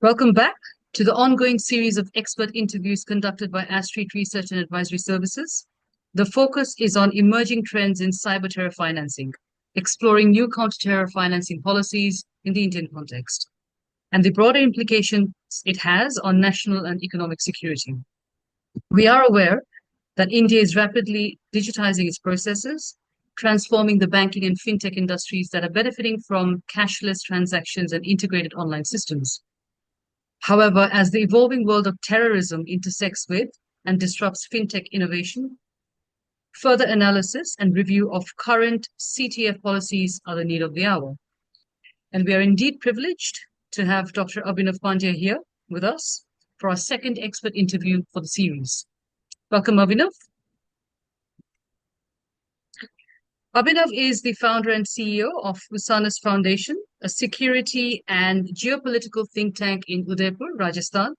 Welcome back to the ongoing series of expert interviews conducted by Astreet Research and Advisory Services. The focus is on emerging trends in cyber terror financing, exploring new counter-terror financing policies in the Indian context, and the broader implications it has on national and economic security. We are aware that India is rapidly digitizing its processes, transforming the banking and fintech industries that are benefiting from cashless transactions and integrated online systems. However, as the evolving world of terrorism intersects with and disrupts fintech innovation, further analysis and review of current CTF policies are the need of the hour. And we are indeed privileged to have Dr. Abhinav Pandya here with us for our second expert interview for the series. Welcome, Abhinav. Abhinav is the founder and CEO of Usanas Foundation, a security and geopolitical think tank in Udaipur, Rajasthan.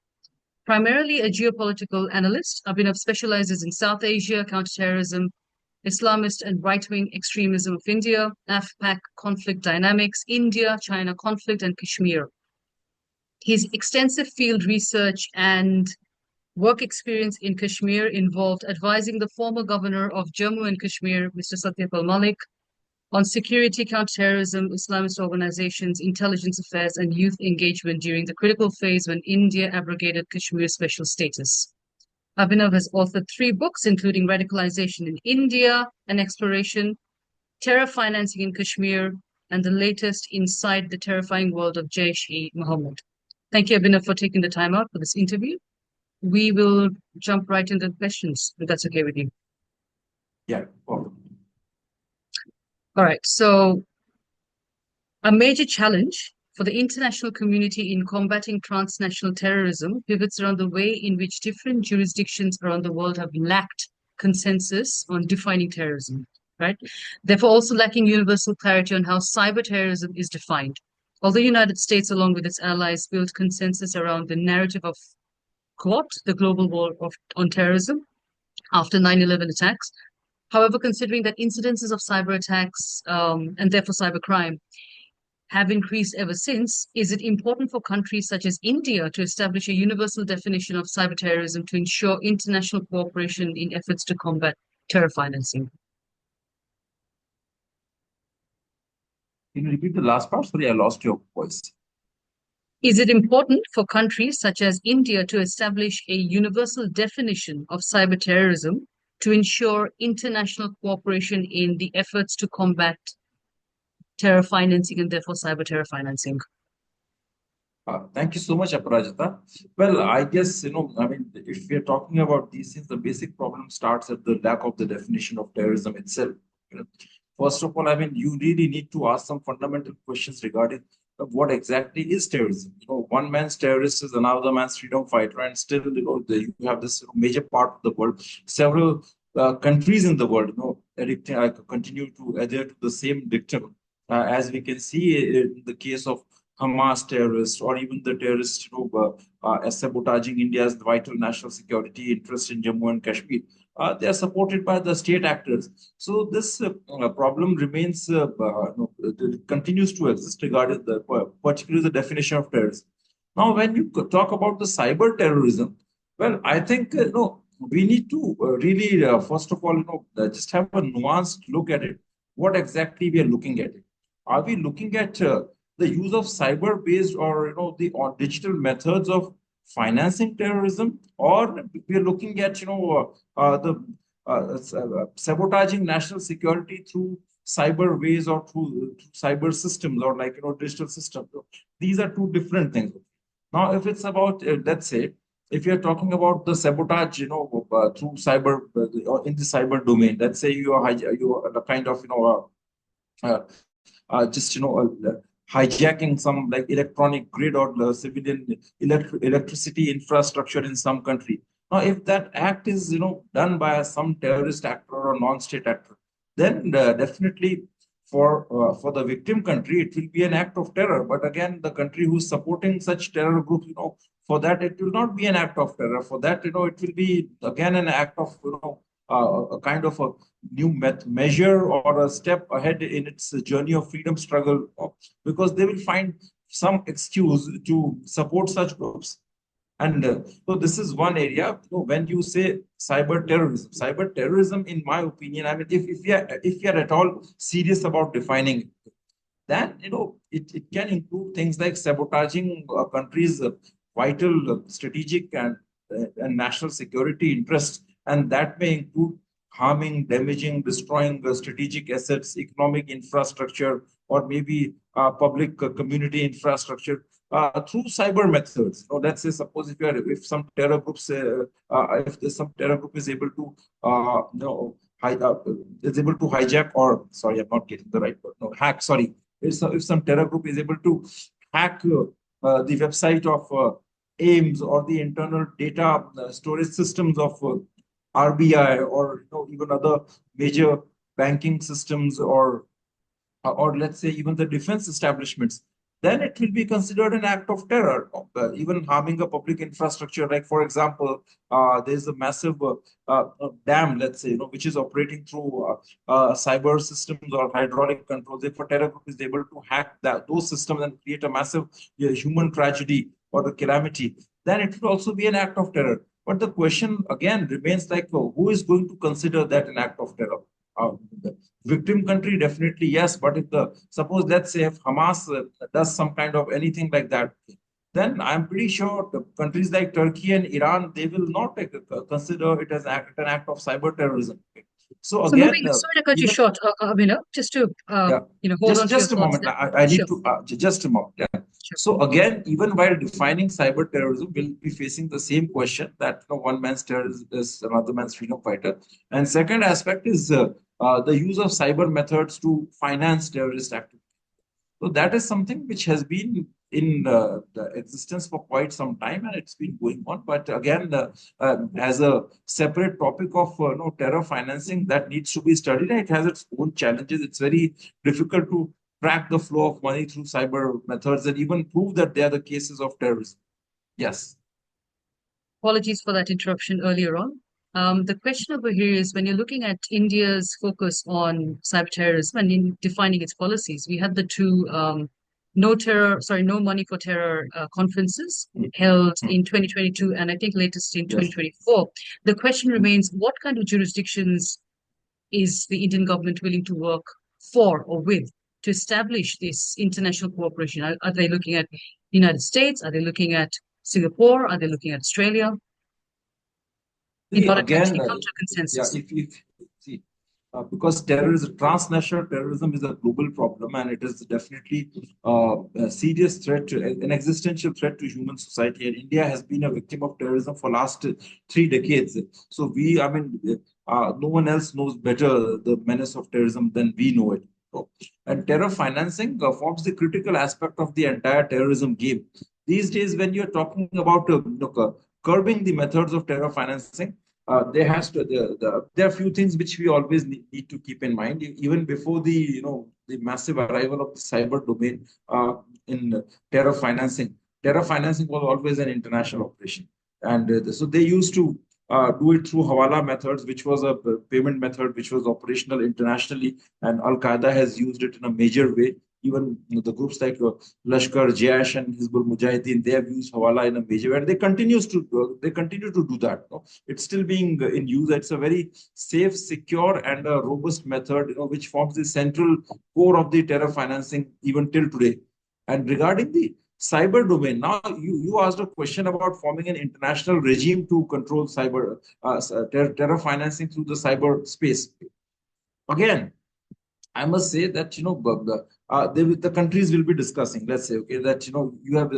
Primarily a geopolitical analyst, Abhinav specializes in South Asia, counterterrorism, Islamist and right-wing extremism of India, AFPAC conflict dynamics, India, China conflict, and Kashmir. His extensive field research and work experience in Kashmir involved advising the former governor of Jammu and Kashmir, Mr. Satyapal Malik, on security, counterterrorism, Islamist organizations, intelligence affairs, and youth engagement during the critical phase when India abrogated Kashmir's special status. Abhinav has authored 3 books, including Radicalization in India, An Exploration, Terror Financing in Kashmir, and the latest, Inside the Terrifying World of Jaish-e-Mohammed. Thank you, Abhinav, for taking the time out for this interview. We will jump right into the questions, if that's okay with you. Yeah. Well. All right. So, a major challenge for the international community in combating transnational terrorism pivots around the way in which different jurisdictions around the world have lacked consensus on defining terrorism, right? Therefore, also lacking universal clarity on how cyber terrorism is defined. Although the United States, along with its allies, built consensus around the narrative of GLOT, the global war on terrorism, after 9/11 attacks. However, considering that incidences of cyber attacks and therefore cybercrime have increased ever since, is it important for countries such as India to establish a universal definition of cyber terrorism to ensure international cooperation in efforts to combat terror financing? Can you repeat the last part? Sorry, I lost your voice. Is it important for countries such as India to establish a universal definition of cyber terrorism to ensure international cooperation in the efforts to combat terror financing and therefore cyber terror financing? Thank you so much, Aparajita. Well, I guess, if we are talking about these things, the basic problem starts at the lack of the definition of terrorism itself. First of all, you really need to ask some fundamental questions regarding what exactly is terrorism. One man's terrorist is another man's freedom fighter, and still, you have this major part of the world, several countries in the world, continue to adhere to the same dictum, as we can see in the case of Hamas terrorists, or even the terrorists sabotaging India's vital national security interest in Jammu and Kashmir. They are supported by the state actors. So this problem remains, continues to exist regarding particularly the definition of terrorism. Now, when you talk about the cyber terrorism, well, I think we need to really, first of all, just have a nuanced look at it. What exactly we are looking at it? Are we looking at the use of cyber-based or the digital methods of financing terrorism, or we're looking at sabotaging national security through cyber ways or through cyber systems or digital systems? These are 2 different things. Now, if it's about let's say if you're talking about the sabotage, through cyber in the cyber domain, let's say you are a kind of hijacking some electronic grid or the civilian electricity infrastructure in some country. Now, if that act is done by some terrorist actor or non-state actor, then definitely for the victim country it will be an act of terror. But again, the country who's supporting such terror groups, for that it will not be an act of terror. For that, it will be again an act of a kind of a new measure or a step ahead in its journey of freedom struggle, because they will find some excuse to support such groups. And so this is one area. When you say cyber terrorism, in my opinion, I mean, if you are at all serious about defining it, then it can include things like sabotaging a country's vital strategic and national security interests, and that may include harming, damaging, destroying strategic assets, economic infrastructure, or maybe public community infrastructure through cyber methods. Let's say, suppose if some terror groups, if some terror group is able to, is able to hijack, or sorry, I'm not getting the right word. No, hack. Sorry, if some terror group is able to hack the website of AIMS or the internal data storage systems of RBI, or even other major banking systems, or let's say even the defense establishments, then it will be considered an act of terror, even harming a public infrastructure. Like, for example, there's a massive dam, let's say, which is operating through cyber systems or hydraulic controls. If a terror group is able to hack those systems and create a massive human tragedy or a calamity, then it will also be an act of terror. But the question again remains, like, who is going to consider that an act of terror? The victim country, definitely yes. But if suppose, let's say, if Hamas does some kind of anything like that, then I'm pretty sure the countries like Turkey and Iran, they will not consider it as an act of cyber terrorism. So So again, moving, sorry to cut you even short, Abhinav, just to yeah, hold on to your just a thoughts moment. there. I need Sure, to just a moment. Yeah. sure. So again, even while defining cyber terrorism, we'll be facing the same question that one man's terrorist is another man's freedom fighter. And second aspect is the use of cyber methods to finance terrorist activity. So that is something which has been in the existence for quite some time, and it's been going on. But again, as a separate topic of terror financing that needs to be studied, and it has its own challenges. It's very difficult to track the flow of money through cyber methods and even prove that they are the cases of terrorism. Yes. Apologies for that interruption earlier on. The question over here is, when you're looking at India's focus on cyber terrorism and in defining its policies, we had the two no money for terror conferences held Hmm. in 2022 and I think latest in Yes. 2024. The question remains, what kind of jurisdictions is the Indian government willing to work for or with to establish this international cooperation? Are they looking at the United States? Are they looking at Singapore? Are they looking at Australia in See, order to again, actually come to a yeah, consensus? if see, because transnational terrorism is a global problem, and it is definitely a serious threat, an existential threat to human society. And India has been a victim of terrorism for last 3 decades. So I mean, no one else knows better the menace of terrorism than we know it. And terror financing forms the critical aspect of the entire terrorism game. These days, when you're talking about curbing the methods of terror financing, there are a few things which we always need to keep in mind. Even before the massive arrival of the cyber domain in terror financing. Terror financing was always an international operation, and so they used to do it through hawala methods, which was a payment method which was operational internationally, and Al Qaeda has used it in a major way. Even the groups like Lashkar, Jaish, and Hizbul Mujahideen, they have used Hawala in a major way, and they continue to do that. It's still being in use. It's a very safe, secure, and a robust method, which forms the central core of the terror financing even till today. And regarding the cyber domain, now you asked a question about forming an international regime to control terror financing through the cyber space. Again, I must say that the countries will be discussing. Let's say, okay, that you have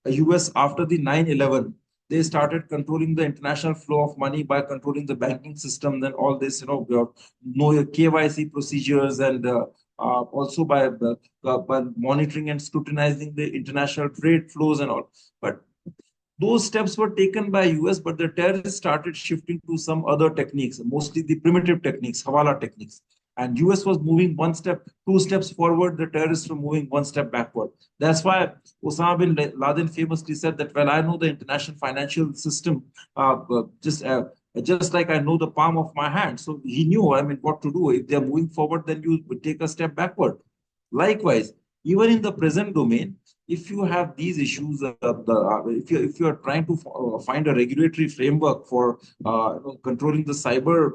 US after the 9/11, they started controlling the international flow of money by controlling the banking system. Then all this, know your KYC procedures, and also by monitoring and scrutinizing the international trade flows and all. But those steps were taken by US, but the terrorists started shifting to some other techniques, mostly the primitive techniques, Hawala techniques. And US was moving one step, two steps forward, the terrorists were moving one step backward. That's why Osama bin Laden famously said that, well, I know the international financial system just like I know the palm of my hand. So he knew, I mean, what to do. If they're moving forward, then you would take a step backward. Likewise, Even in the present domain, if you have these issues, if you are trying to find a regulatory framework for controlling the cyber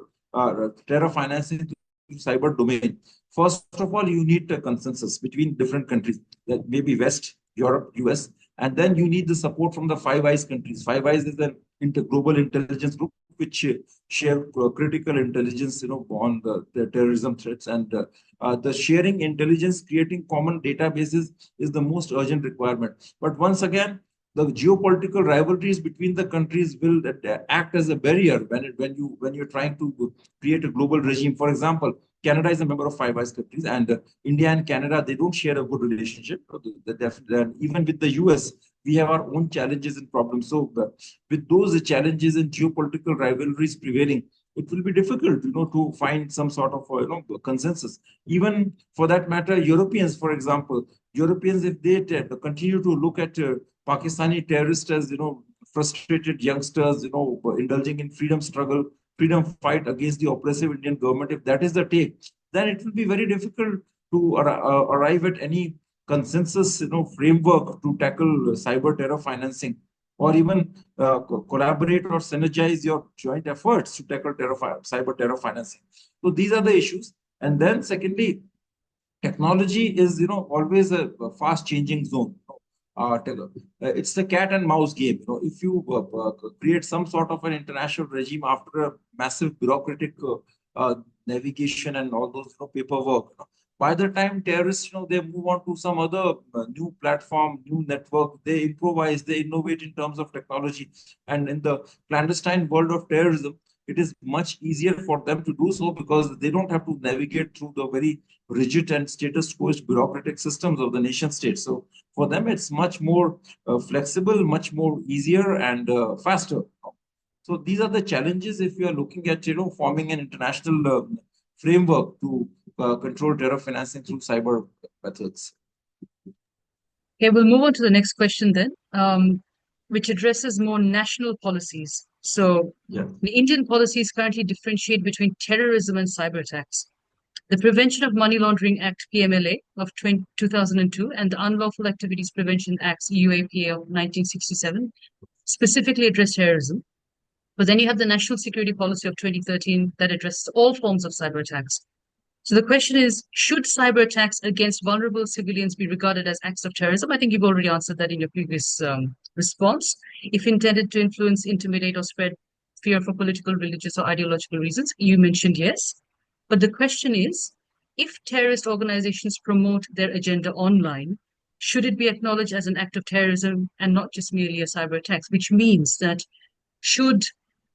terror financing to cyber domain, first of all, you need a consensus between different countries, that maybe West, Europe, US, and then you need the support from the Five Eyes countries. Five Eyes is an global intelligence group which share critical intelligence, on the terrorism threats, and the sharing intelligence, creating common databases is the most urgent requirement. But once again, the geopolitical rivalries between the countries will act as a barrier when you're trying to create a global regime. For example, Canada is a member of Five Eyes countries, and India and Canada, they don't share a good relationship. Even with the US, we have our own challenges and problems. So, with those challenges and geopolitical rivalries prevailing, it will be difficult, to find some sort of, consensus. Even for that matter, Europeans, for example, Europeans, if they continue to look at Pakistani terrorists as, frustrated youngsters, indulging in freedom struggle, freedom fight against the oppressive Indian government, if that is the take, then it will be very difficult to arrive at any consensus, framework to tackle cyber terror financing, or even collaborate or synergize your joint efforts to tackle cyber terror financing. So these are the issues. And then secondly, technology is, always a fast changing zone. It's the cat and mouse game. If you create some sort of an international regime after a massive bureaucratic navigation and all those, paperwork, by the time terrorists, they move on to some other new platform, new network, they improvise, they innovate in terms of technology. And in the clandestine world of terrorism, it is much easier for them to do so because they don't have to navigate through the very rigid and status quo bureaucratic systems of the nation state. So for them, it's much more flexible, much more easier, and faster. So these are the challenges if you are looking at, forming an international framework to control terror financing through cyber methods. Okay, we'll move on to the next question then, which addresses more national policies. So, Yeah. the Indian policies currently differentiate between terrorism and cyber attacks. The Prevention of Money Laundering Act (PMLA) of 2002 and the Unlawful Activities Prevention Acts (UAPA) of 1967 specifically address terrorism. But then you have the National Security Policy of 2013 that addresses all forms of cyber attacks. So the question is, should cyber attacks against vulnerable civilians be regarded as acts of terrorism? I think you've already answered that in your previous response. If intended to influence, intimidate, or spread fear for political, religious, or ideological reasons, you mentioned yes. But the question is, if terrorist organizations promote their agenda online, should it be acknowledged as an act of terrorism and not just merely a cyber attack? Which means that should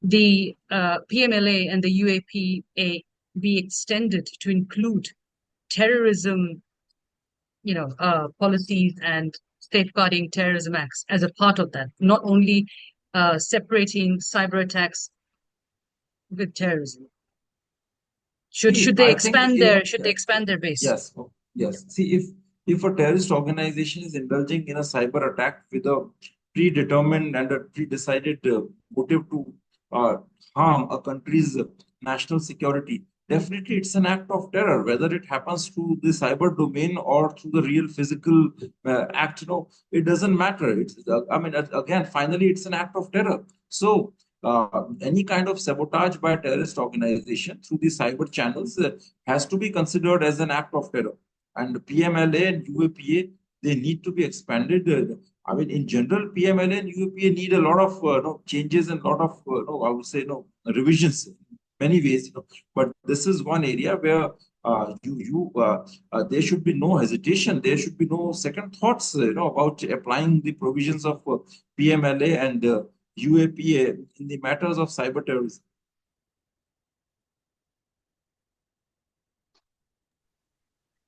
the PMLA and the UAPA be extended to include terrorism, policies and safeguarding terrorism acts as a part of that, not only separating cyber attacks with terrorism. Should they I think, expand their base? yes, yes. See, if a terrorist organization is indulging in a cyber attack with a predetermined and a pre-decided motive to uh, harm a country's national security, definitely it's an act of terror. Whether it happens through the cyber domain or through the real physical act, it doesn't matter. Again, finally, it's an act of terror. So any kind of sabotage by a terrorist organization through the cyber channels has to be considered as an act of terror. And PMLA and UAPA, they need to be expanded. In general, PMLA and UAPA need a lot of changes and a lot of, I would say, revisions in many ways. But this is one area where there should be no hesitation. There should be no second thoughts, about applying the provisions of PMLA and UAPA in the matters of cyber terrorism.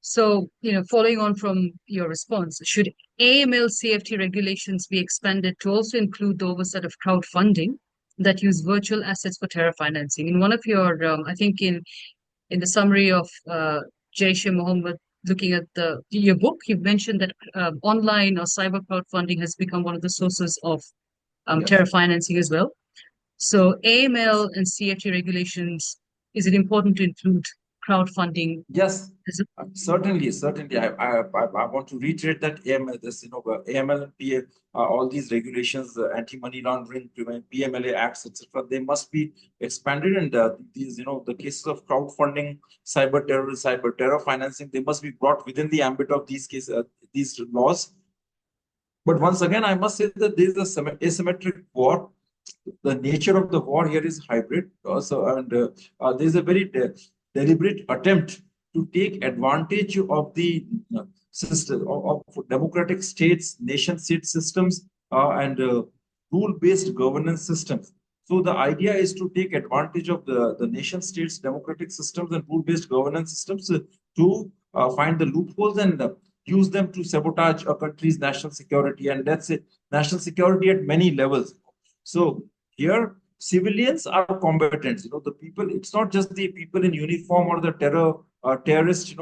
So, following on from your response, should AML CFT regulations be expanded to also include the oversight of crowdfunding that use virtual assets for terror financing? In one of your, I think in the summary of Jaish-e-Mohammed, looking at your book, you've mentioned that online or cyber crowdfunding has become one of the sources of terror financing as well. So AML and CFT regulations, is it important to include crowdfunding? Yes, Is it- certainly. I want to reiterate that AML, AML and PA, all these regulations, anti-money laundering, PMLA acts, etc. They must be expanded, and these, the cases of crowdfunding, cyber terror financing, they must be brought within the ambit of these cases, these laws. But once again, I must say that there is a asymmetric war. The nature of the war here is hybrid. And there is a very deliberate attempt to take advantage of the system of democratic states, nation state systems, and rule-based governance systems. So the idea is to take advantage of the nation states, democratic systems, and rule-based governance systems to find the loopholes and use them to sabotage a country's national security. And that's it, national security at many levels. So here, civilians are combatants. The people. It's not just the people in uniform or the terrorist.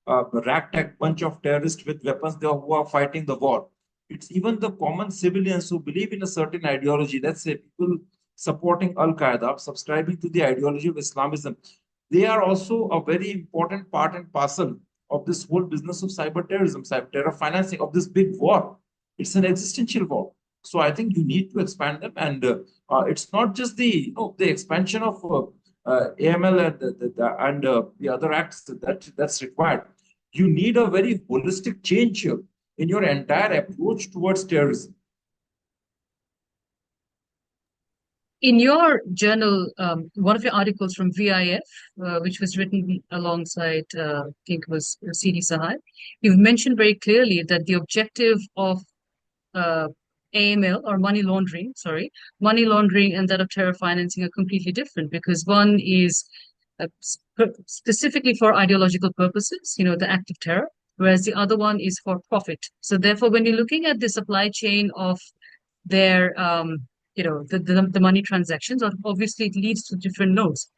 Ragtag bunch of terrorists with weapons who are fighting the war. It's even the common civilians who believe in a certain ideology. Let's say people supporting Al Qaeda, subscribing to the ideology of Islamism. They are also a very important part and parcel of this whole business of cyber terrorism, cyber terror financing, of this big war. It's an existential war. So I think you need to expand them, and it's not just the expansion of AML and the other acts that's required. You need a very holistic change here in your entire approach towards terrorism. In your journal, one of your articles from VIF, which was written alongside, I think it was CD Sahai, you've mentioned very clearly that the objective of uh, AML or money laundering and that of terror financing are completely different because one is specifically for ideological purposes, the act of terror, whereas the other one is for profit. So therefore, when you're looking at the supply chain of their, the money transactions, obviously it leads to different nodes.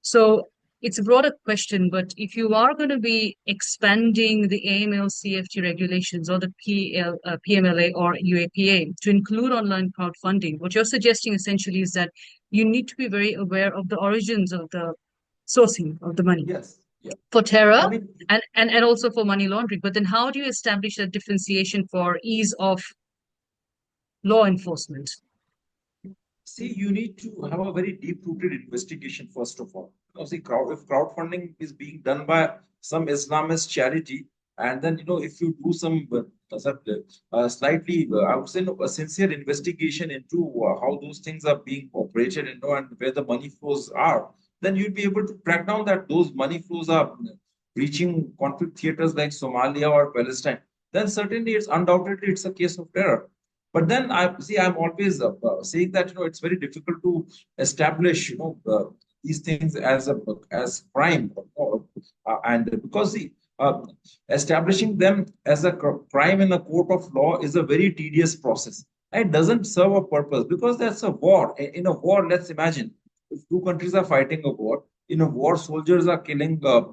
So it's a broader question, but if you are going to be expanding the AML CFT regulations or the PMLA or UAPA to include online crowdfunding, what you're suggesting essentially is that you need to be very aware of the origins of the sourcing of the money Yes. Yeah. for terror I mean, and also for money laundering. But then how do you establish that differentiation for ease of law enforcement? see, you need to have a very deep-rooted investigation, first of all. See, if crowdfunding is being done by some Islamist charity, and then, if you do some slightly, I would say, no, a sincere investigation into how those things are being operated, and where the money flows are, then you'd be able to track down that those money flows are reaching conflict theaters like Somalia or Palestine. Then certainly, it's a case of terror. But then I'm always saying that it's very difficult to establish these things as crime, and because establishing them as a crime in a court of law is a very tedious process. It doesn't serve a purpose because that's a war. In a war, let's imagine if two countries are fighting a war. In a war, soldiers are killing the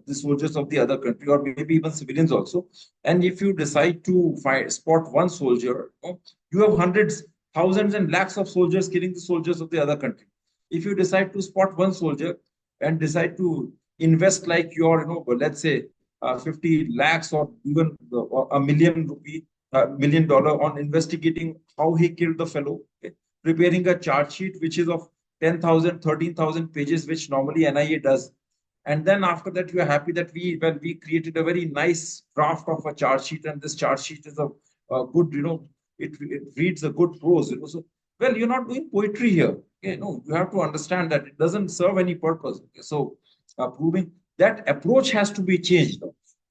soldiers of the other country, or maybe even civilians also. And if you decide to spot one soldier, you have hundreds, thousands, and lakhs of soldiers killing the soldiers of the other country. If you decide to spot one soldier and decide to invest like let's say 50 lakhs or even a million rupee, $1 million on investigating how he killed the fellow, okay? Preparing a charge sheet which is of 10,000, 13,000 pages, which normally NIA does. And then after that, you are happy that we created a very nice draft of a charge sheet, and this charge sheet is a good, it reads a good prose. So, well, you're not doing poetry here. Okay, no, you have to understand that it doesn't serve any purpose. Okay? So, proving that approach has to be changed.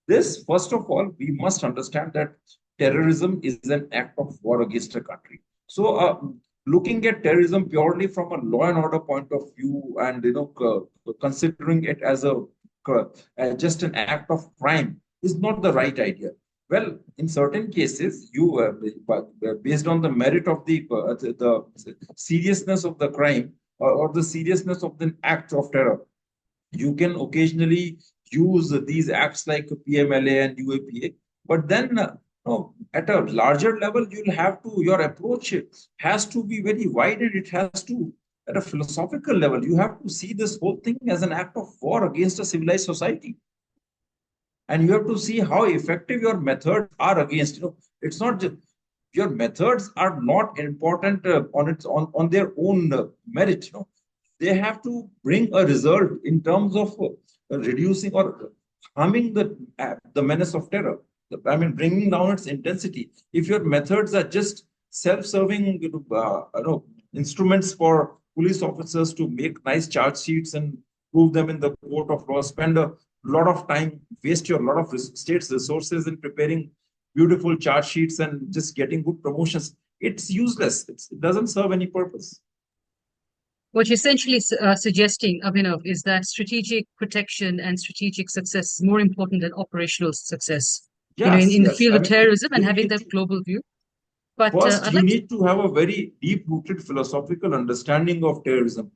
This, first of all, we must understand that terrorism is an act of war against a country. So, looking at terrorism purely from a law and order point of view, and considering it as just an act of crime is not the right idea. Well, in certain cases, based on the merit of the seriousness of the crime, or the seriousness of the act of terror, you can occasionally use these acts like PMLA and UAPA. But then, no, at a larger level, your approach has to be very wide, and it has to at a philosophical level, you have to see this whole thing as an act of war against a civilized society. And you have to see how effective your methods are against. It's not just your methods are not important on their own merit. They have to bring a result in terms of reducing or harming the menace of terror. I mean, bringing down its intensity. If your methods are just self-serving, instruments for police officers to make nice charge sheets and prove them in the court of law, spend a lot of time, waste your lot of state's resources in preparing beautiful charge sheets and just getting good promotions. It's useless. It doesn't serve any purpose. What you're essentially suggesting, Abhinav, is that strategic protection and strategic success is more important than operational success, Yes, in the yes. field I of mean, terrorism and you having need that to, global view. But first, I'd you like to, need to have a very deep-rooted philosophical understanding of terrorism.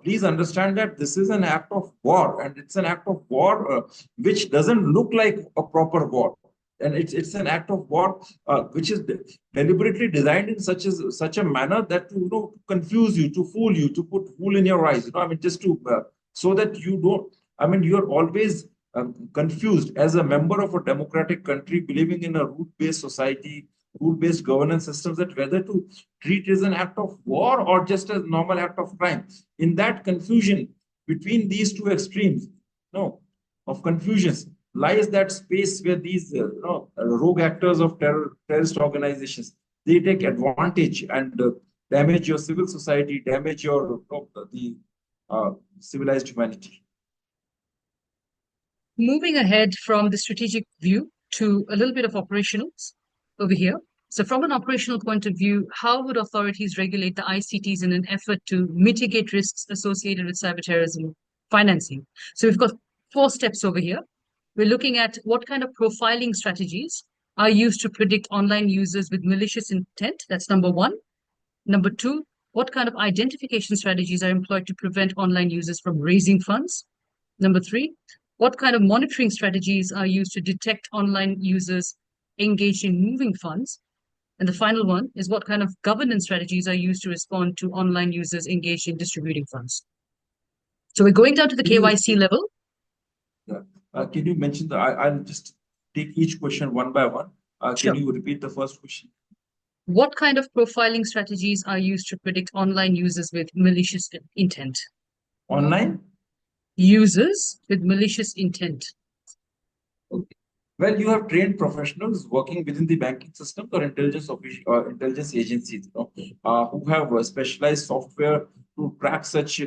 Please understand that this is an act of war, and it's an act of war which doesn't look like a proper war. And it's an act of war which is deliberately designed in such a manner that to confuse you, to fool you, to put wool in your eyes. I mean, just to so that you don't. I mean, you're always confused as a member of a democratic country, believing in a rule-based society, rule-based governance systems, that whether to treat it as an act of war or just a normal act of crime. In that confusion between these two extremes, no, of confusions, lies that space where these rogue actors of terrorist organizations, they take advantage and damage your civil society, damage your the civilized humanity. moving ahead from the strategic view to a little bit of operationals over here. So, from an operational point of view, how would authorities regulate the ICTs in an effort to mitigate risks associated with cyber terrorism financing? So, we've got four steps over here. We're looking at what kind of profiling strategies are used to predict online users with malicious intent. That's number one. Number two, what kind of identification strategies are employed to prevent online users from raising funds? Number three, what kind of monitoring strategies are used to detect online users engaged in moving funds? And the final one is what kind of governance strategies are used to respond to online users engaged in distributing funds? So we're going down to the Can you KYC level. can you mention I'll just take each question one by one. Can Sure. you repeat the first question? What kind of profiling strategies are used to predict online users with malicious intent? Online? Users with malicious intent. Okay. Well, you have trained professionals working within the banking system or intelligence agencies, who have specialized software to track such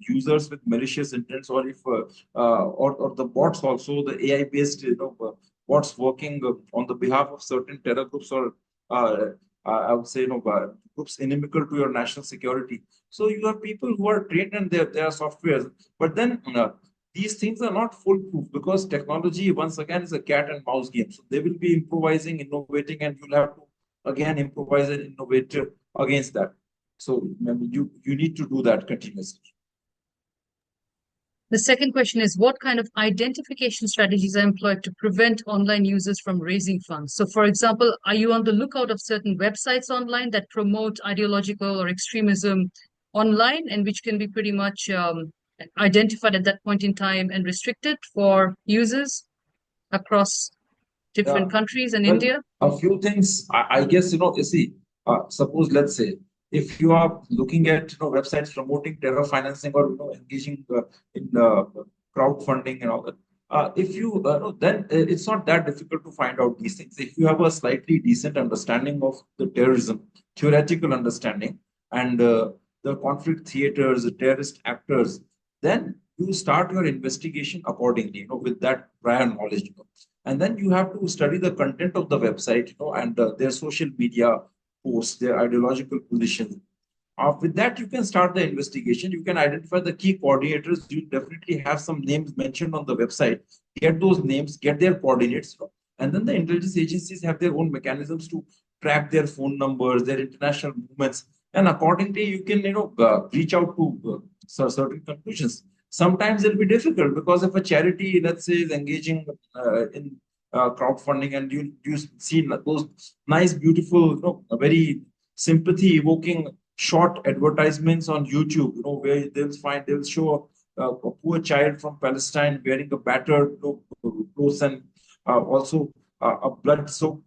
users with malicious intents, or if or the bots also, the AI based bots working on the behalf of certain terror groups, or I would say groups inimical to your national security. So you have people who are trained, and there are softwares, but then these things are not foolproof, because technology once again is a cat and mouse game. So they will be improvising, innovating, and you'll have to again improvise and innovate against that. So I mean, you need to do that continuously. The second question is what kind of identification strategies are employed to prevent online users from raising funds? So, for example, are you on the lookout of certain websites online that promote ideological or extremism online, and which can be pretty much identified at that point in time and restricted for users across Yeah. different countries and Well, India? a few things. I guess you see. Suppose, let's say, if you are looking at websites promoting terror financing, or engaging in crowdfunding and all that. If you then it's not that difficult to find out these things. If you have a slightly decent understanding of the terrorism, theoretical understanding, and the conflict theaters, the terrorist actors, then you start your investigation accordingly, with that prior knowledge. And then you have to study the content of the website, and their social media posts, their ideological positions. With that, you can start the investigation. You can identify the key coordinators. You definitely have some names mentioned on the website. Get those names, get their coordinates, and then the intelligence agencies have their own mechanisms to track their phone numbers, their international movements, and accordingly, you can reach out to certain conclusions. Sometimes it'll be difficult, because if a charity, let's say, is engaging in crowdfunding, and you see those nice, beautiful, very sympathy evoking short advertisements on YouTube, where they'll show a poor child from Palestine wearing a battered, clothes, and also a blood soaked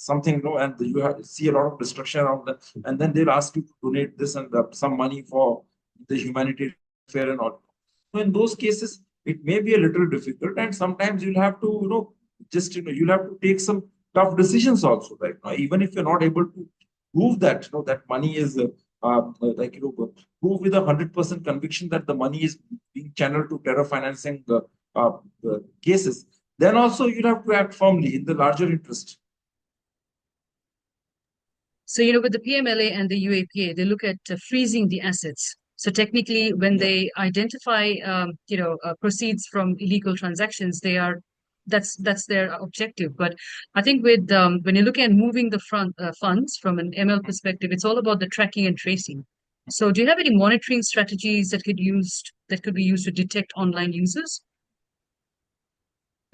something, and you see a lot of destruction around that, and then they'll ask you to donate this and some money for the humanitarian fair and all. So in those cases, it may be a little difficult, and sometimes you'll have to, just you'll have to take some tough decisions also, right? Even if you're not able to prove that, that money is like prove with 100% conviction that the money is being channeled to terror financing cases, then also you'll have to act firmly in the larger interest. So, with the PMLA and the UAPA, they look at freezing the assets. So technically, when Yeah. they identify, proceeds from illegal transactions, that's their objective. But I think with when you look at moving the funds from an ML perspective, it's all about the tracking and tracing. So, do you have any monitoring strategies that could be used to detect online users?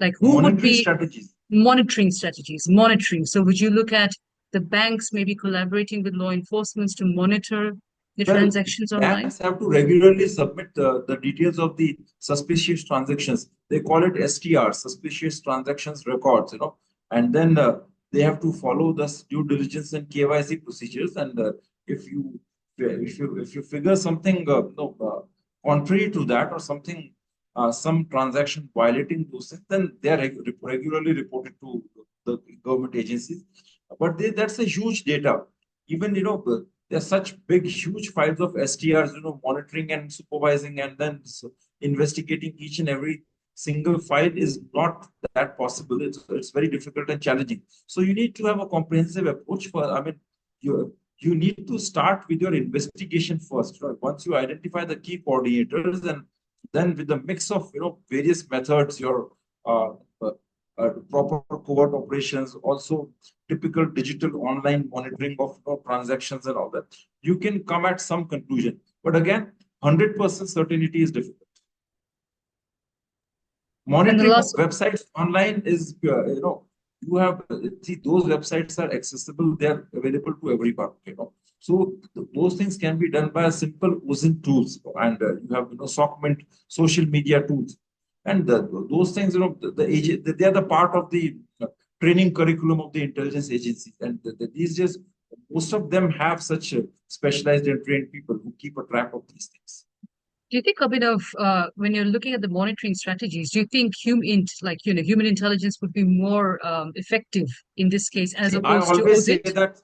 Like who would Monetary be strategies. monitoring strategies? Monitoring. So would you look at the banks maybe collaborating with law enforcement to monitor the Well, transactions online? banks have to regularly submit the details of the suspicious transactions. They call it STR, suspicious transactions records, and then they have to follow the due diligence and KYC procedures. And if you figure something contrary to that, or something, some transaction violating those things, then they are regularly reported to the government agencies. But that's a huge data. Even there's such big, huge files of STRs, monitoring and supervising, and then investigating each and every single file is not that possible. It's very difficult and challenging. So you need to have a comprehensive approach you need to start with your investigation first. Right? Once you identify the key coordinators, and then with the mix of various methods, your uh, uh, proper covert operations, also typical digital online monitoring of transactions and all that, you can come at some conclusion. But again, 100% certainty is difficult. And the Monitoring last, websites online is, you have, see, those websites are accessible, they're available to everyone, So those things can be done by a simple OSINT tools, and you have, SOCMENT social media tools. And those things, they are the part of the training curriculum of the intelligence agencies. And these days, most of them have such specialized and trained people who keep a track of these things. do you think, Abhinav, when you're looking at the monitoring strategies, do you think human intelligence would be more effective in this case as See, opposed to OSINT?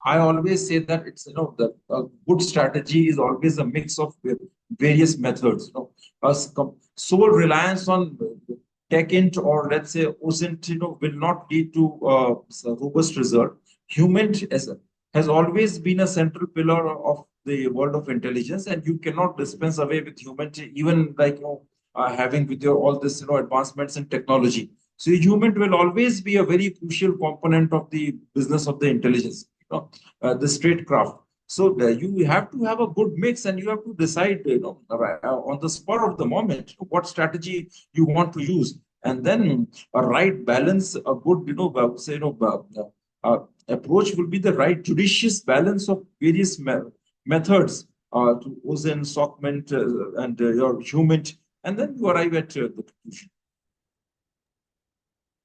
I always say that it's, the good strategy is always a mix of various methods. Sole reliance on tech int, or let's say OSINT, will not lead to a robust result. Human has always been a central pillar of the world of intelligence, and you cannot dispense away with human, even like having with your all this advancements in technology. So human will always be a very crucial component of the business of the intelligence, the straight craft. So you have to have a good mix, and you have to decide, on the spur of the moment, what strategy you want to use, and then a right balance, a good, approach will be the right judicious balance of various methods to OSIN, SOCMENT, and your human, and then you arrive at the conclusion.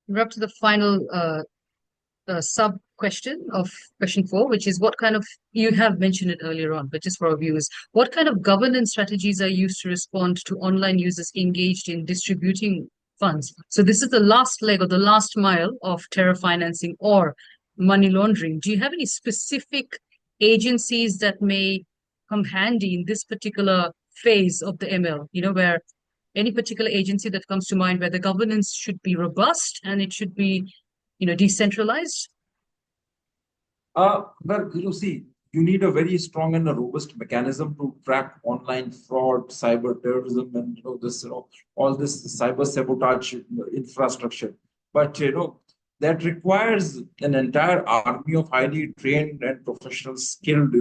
We're up to the final sub question of question 4, which is what kind of, you have mentioned it earlier on, but just for our viewers, what kind of governance strategies are used to respond to online users engaged in distributing funds? So this is the last leg or the last mile of terror financing or money laundering. Do you have any specific agencies that may come handy in this particular phase of the ML, where any particular agency that comes to mind where the governance should be robust and it should be decentralized? Well, see, you need a very strong and a robust mechanism to track online fraud, cyber terrorism, and all this cyber sabotage infrastructure. But that requires an entire army of highly trained and professional, skilled,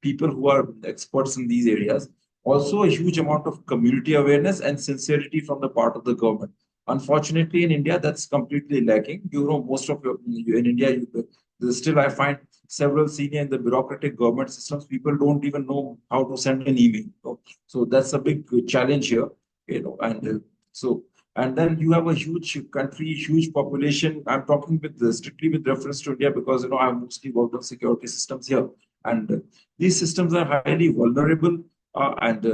people who are experts in these areas. Also, a huge amount of community awareness and sincerity from the part of the government. Unfortunately, in India, that's completely lacking. Most of in India, Still, I find several senior in the bureaucratic government systems, people don't even know how to send an email. So that's a big challenge here, and so and then you have a huge country, huge population. I'm talking with strictly with reference to India because I've mostly worked on security systems here, and these systems are highly vulnerable. And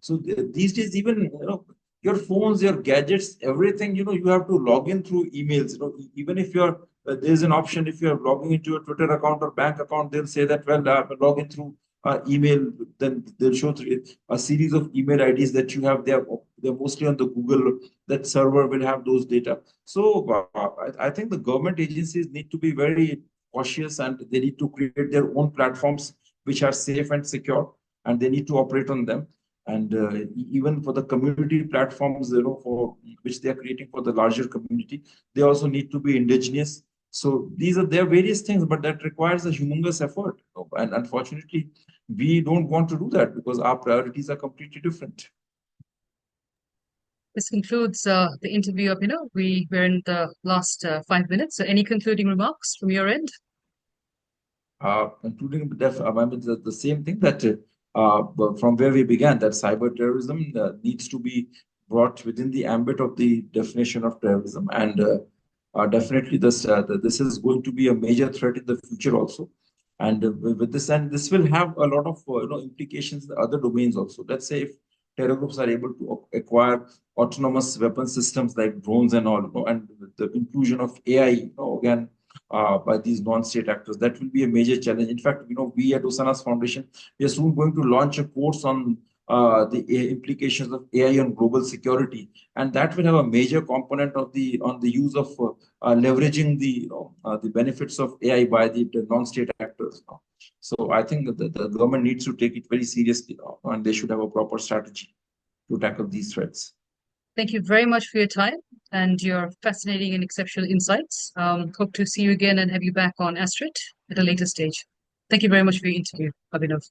so these days, even your phones, your gadgets, everything, you have to log in through emails. Even if you're there's an option if you're logging into a Twitter account or bank account, they'll say that, well, log in through email, then they'll show a series of email IDs that you have there. They're mostly on the Google, that server will have those data. So I think the government agencies need to be very cautious, and they need to create their own platforms which are safe and secure, and they need to operate on them. And even for the community platforms, for which they are creating for the larger community, they also need to be indigenous. So there are various things, but that requires a humongous effort. And unfortunately, we don't want to do that because our priorities are completely different. This concludes the interview. We're in the last 5 minutes. So any concluding remarks from your end? Including the same thing that from where we began, that cyber terrorism needs to be brought within the ambit of the definition of terrorism. And definitely this is going to be a major threat in the future also. And with this, and this will have a lot of implications in other domains also. Let's say if terror groups are able to acquire autonomous weapon systems like drones and all, and the inclusion of AI, again, by these non-state actors. That will be a major challenge. In fact, we at Osana's Foundation, we are soon going to launch a course on the implications of AI on global security, and that will have a major component of the use of leveraging the benefits of AI by the non-state actors. So I think that the government needs to take it very seriously, and they should have a proper strategy to tackle these threats. Thank you very much for your time and your fascinating and exceptional insights. Hope to see you again and have you back on Astrid at a later stage. Thank you very much for your interview, Abhinav.